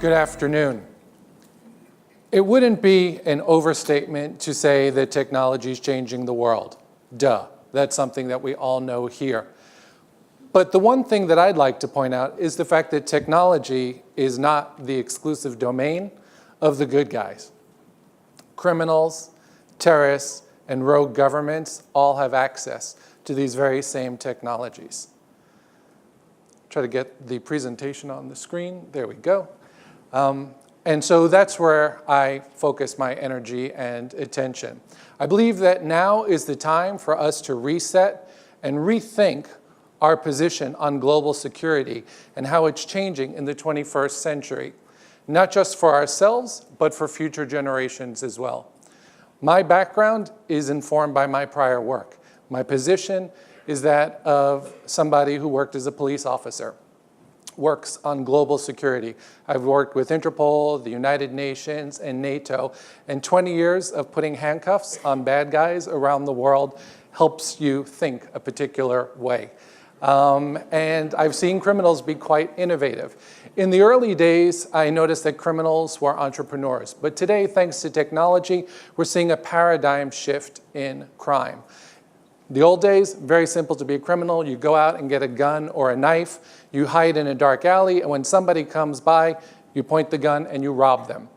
Good afternoon. It wouldn't be an overstatement to say that technology is changing the world. Duh, that's something that we all know here. But the one thing that I'd like to point out is the fact that technology is not the exclusive domain of the good guys. Criminals, terrorists, and rogue governments all have access to these very same technologies. Try to get the presentation on the screen. There we go. And so that's where I focus my energy and attention. I believe that now is the time for us to reset and rethink our position on global security and how it's changing in the 21st century, not just for ourselves, but for future generations as well. My background is informed by my prior work. My position is that of somebody who worked as a police officer, works on global security. I've worked with Interpol, the United Nations, and NATO, and 20 years of putting handcuffs on bad guys around the world helps you think a particular way. And I've seen criminals be quite innovative. In the early days, I noticed that criminals were entrepreneurs. But today, thanks to technology, we're seeing a paradigm shift in crime. The old days, very simple to be a criminal. You go out and get a gun or a knife. You hide in a dark alley, and when somebody comes by, you point the gun and you rob them.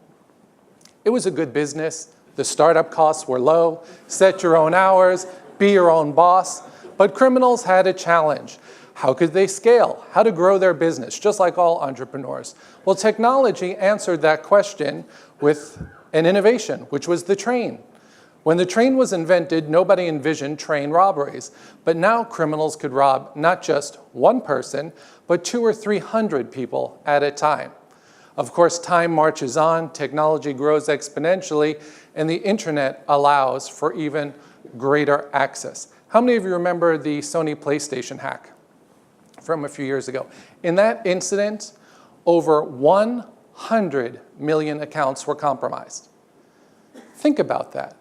It was a good business. The startup costs were low. Set your own hours. Be your own boss. But criminals had a challenge. How could they scale? How to grow their business, just like all entrepreneurs? Well, technology answered that question with an innovation, which was the train. When the train was invented, nobody envisioned train robberies. But now criminals could rob not just one person, but 200 or 300 people at a time. Of course, time marches on, technology grows exponentially, and the internet allows for even greater access. How many of you remember the Sony PlayStation hack from a few years ago? In that incident, over 100 million accounts were compromised. Think about that.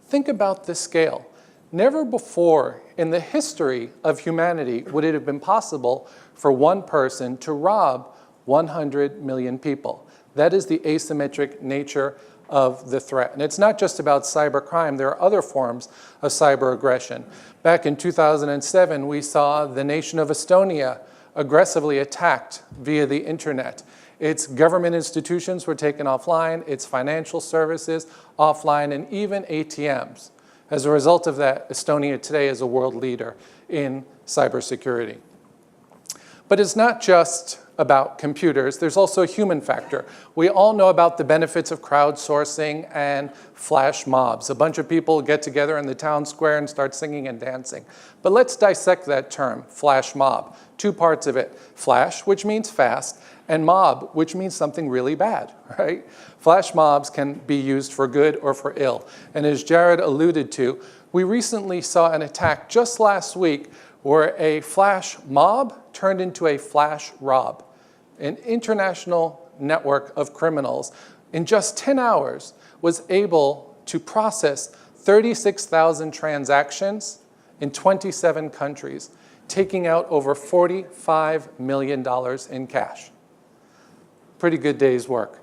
Think about the scale. Never before in the history of humanity would it have been possible for one person to rob 100 million people. That is the asymmetric nature of the threat. And it's not just about cybercrime. There are other forms of cyber aggression. Back in 2007, we saw the nation of Estonia aggressively attacked via the internet. Its government institutions were taken offline, its financial services offline, and even ATMs. As a result of that, Estonia today is a world leader in cybersecurity. But it's not just about computers, there's also a human factor. We all know about the benefits of crowdsourcing and flash mobs. A bunch of people get together in the town square and start singing and dancing. But let's dissect that term, flash mob. Two parts of it, flash, which means fast, and mob, which means something really bad, right? Flash mobs can be used for good or for ill. And as Jared alluded to, we recently saw an attack just last week where a flash mob turned into a flash rob. An international network of criminals in just 10 hours was able to process 36,000 transactions in 27 countries, taking out over $45 million in cash. Pretty good day's work.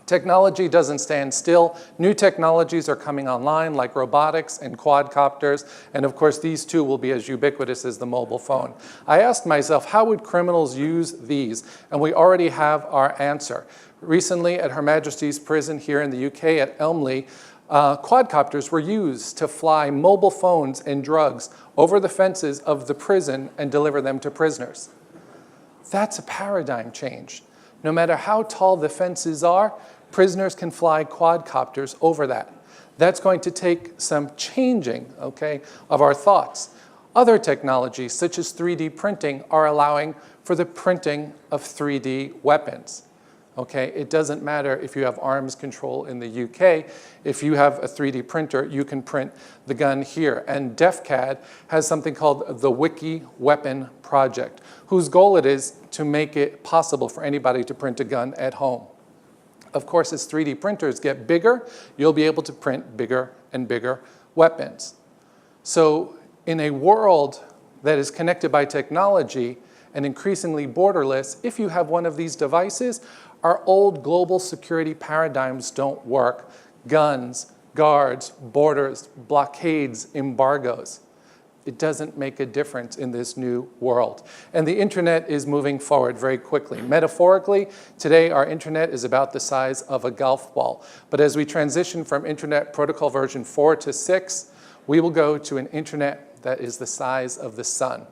Technology doesn't stand still. New technologies are coming online like robotics and quadcopters, and of course these two will be as ubiquitous as the mobile phone. I asked myself, how would criminals use these? And we already have our answer. Recently at Her Majesty's Prison here in the UK at Elmley, quadcopters were used to fly mobile phones and drugs over the fences of the prison and deliver them to prisoners. That's a paradigm change. No matter how tall the fences are, prisoners can fly quadcopters over that. That's going to take some changing, okay, of our thoughts. Other technologies, such as 3D printing, are allowing for the printing of 3D weapons. Okay, it doesn't matter if you have arms control in the UK. If you have a 3D printer, you can print the gun here. And DefCAD has something called the Wiki Weapon Project, whose goal it is to make it possible for anybody to print a gun at home. Of course, as 3D printers get bigger, you'll be able to print bigger and bigger weapons. So in a world that is connected by technology and increasingly borderless, if you have one of these devices, Our old global security paradigms don't work. Guns, guards, borders, blockades, embargoes. It doesn't make a difference in this new world. And the internet is moving forward very quickly. Metaphorically, today our internet is about the size of a golf ball. But as we transition from Internet Protocol version 4 to 6, we will go to an internet that is the size of the sun.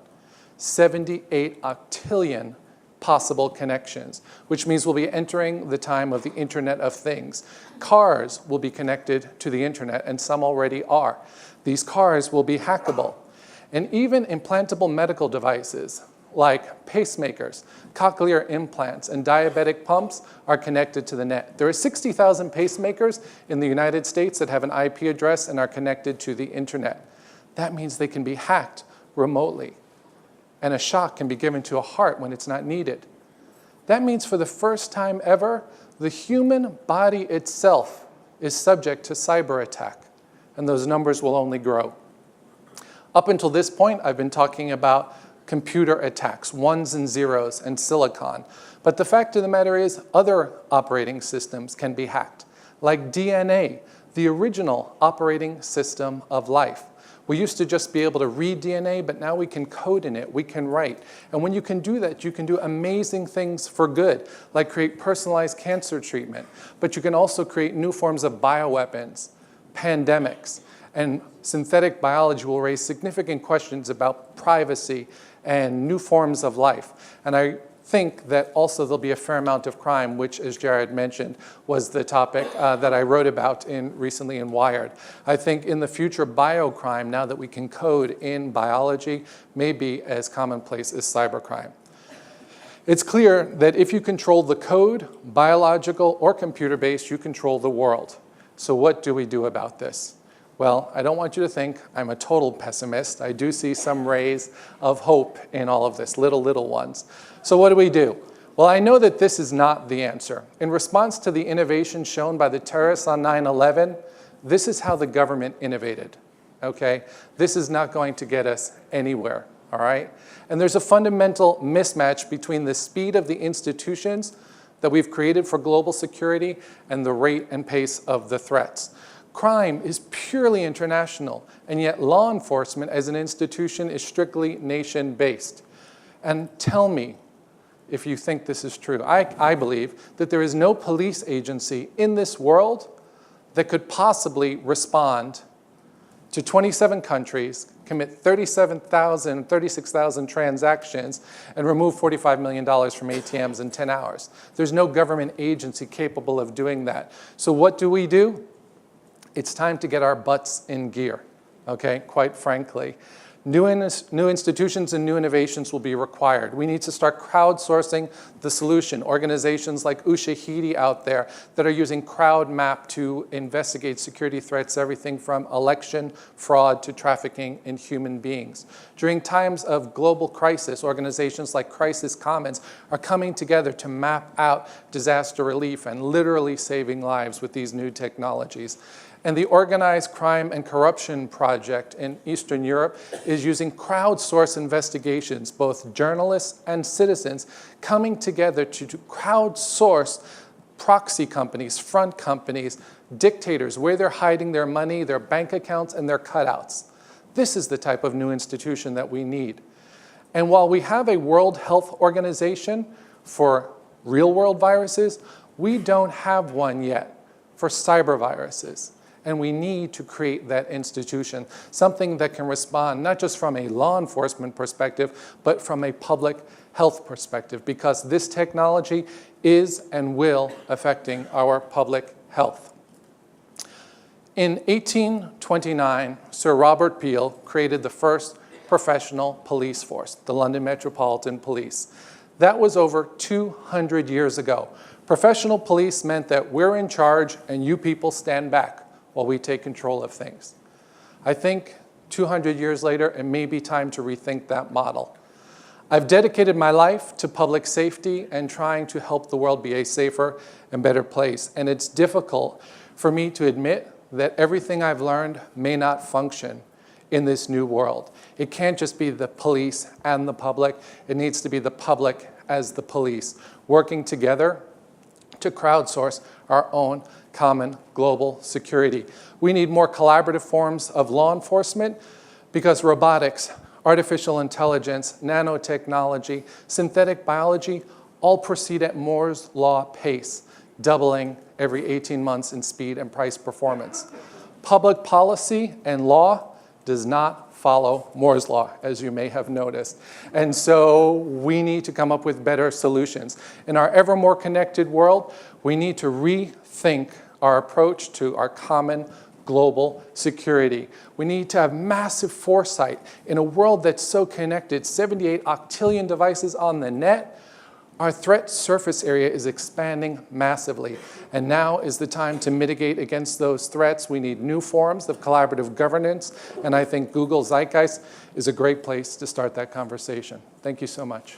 78 octillion possible connections, which means we'll be entering the time of the Internet of Things. Cars will be connected to the internet, and some already are. These cars will be hackable. And even implantable medical devices like pacemakers, cochlear implants, and diabetic pumps are connected to the net. There are 60,000 pacemakers in the United States that have an IP address and are connected to the internet. That means they can be hacked remotely. And a shock can be given to a heart when it's not needed. That means for the first time ever, the human body itself is subject to cyber attack. And those numbers will only grow. Up until this point, I've been talking about computer attacks, ones and zeros, and silicon. But the fact of the matter is, other operating systems can be hacked, like DNA, the original operating system of life. We used to just be able to read DNA, but now we can code in it, we can write. And when you can do that, you can do amazing things for good, like create personalized cancer treatment. But you can also create new forms of bioweapons, pandemics, and synthetic biology will raise significant questions about privacy and new forms of life. And I think that also there'll be a fair amount of crime, which, as Jared mentioned, was the topic that I wrote about recently in Wired. I think in the future, biocrime, now that we can code in biology, may be as commonplace as cybercrime. It's clear that if you control the code, biological or computer-based, you control the world. So what do we do about this? Well, I don't want you to think I'm a total pessimist. I do see some rays of hope in all of this, little ones. So what do? Well, I know that this is not the answer. In response to the innovation shown by the terrorists on 9/11, this is how the government innovated, okay? This is not going to get us anywhere, all right? And there's a fundamental mismatch between the speed of the institutions that we've created for global security and the rate and pace of the threats. Crime is purely international, and yet law enforcement as an institution is strictly nation-based. And tell me if you think this is true. I believe that there is no police agency in this world that could possibly respond to 27 countries, commit 36,000 transactions, and remove $45 million from ATMs in 10 hours. There's no government agency capable of doing that. So what do? It's time to get our butts in gear, okay, quite frankly. New institutions and new innovations will be required. We need to start crowdsourcing the solution. Organizations like Ushahidi out there that are using CrowdMap to investigate security threats, everything from election fraud to trafficking in human beings. During times of global crisis, organizations like Crisis Commons are coming together to map out disaster relief and literally saving lives with these new technologies. And the Organized Crime and Corruption Project in Eastern Europe is using crowdsourced investigations, both journalists and citizens coming together to crowdsource proxy companies, front companies, dictators, where they're hiding their money, their bank accounts, and their cutouts. This is the type of new institution that we need. And while we have a World Health Organization for real-world viruses, we don't have one yet for cyber viruses. And we need to create that institution, something that can respond not just from a law enforcement perspective, but from a public health perspective, because this technology is and will affecting our public health. In 1829, Sir Robert Peel created the first professional police force, the London Metropolitan Police. That was over 200 years ago. Professional police meant that we're in charge and you people stand back while we take control of things. I think 200 years later, it may be time to rethink that model. I've dedicated my life to public safety and trying to help the world be a safer and better place. And it's difficult for me to admit that everything I've learned may not function in this new world. It can't just be the police and the public. It needs to be the public as the police, working together to crowdsource our own common global security. We need more collaborative forms of law enforcement because robotics, artificial intelligence, nanotechnology, synthetic biology all proceed at Moore's law pace, doubling every 18 months in speed and price performance. Public policy and law does not follow Moore's law, as you may have noticed. And so we need to come up with better solutions. In our ever more connected world, we need to rethink our approach to our common global security. We need to have massive foresight in a world that's so connected, 78 octillion devices on the net. Our threat surface area is expanding massively, and now is the time to mitigate against those threats. We need new forms of collaborative governance, and I think Google Zeitgeist is a great place to start that conversation. Thank you so much.